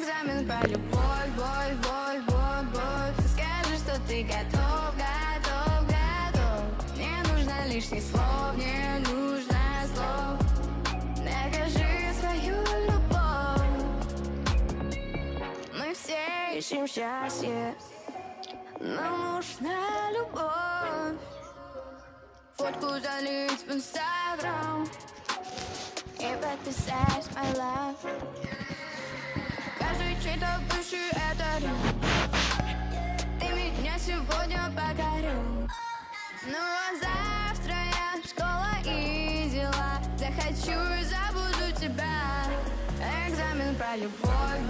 Экзамен про любовь, любовь. Скажи, что ты готов, готов, готов. Не нужно лишних слов, не нужно слов. Докажи свою любовь. Мы все ищем счастье, нам нужна любовь. Фотку залить в Инстаграм и подписать my love. Каждый чей-то бывший это рим. Ты меня сегодня покорил. Ну а завтра я школа и дела. Захочу и забуду тебя. Экзамен про любовь,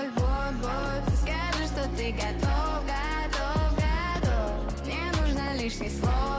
любовь. Скажи, что ты готов, готов, готов. Не нужно лишних слов.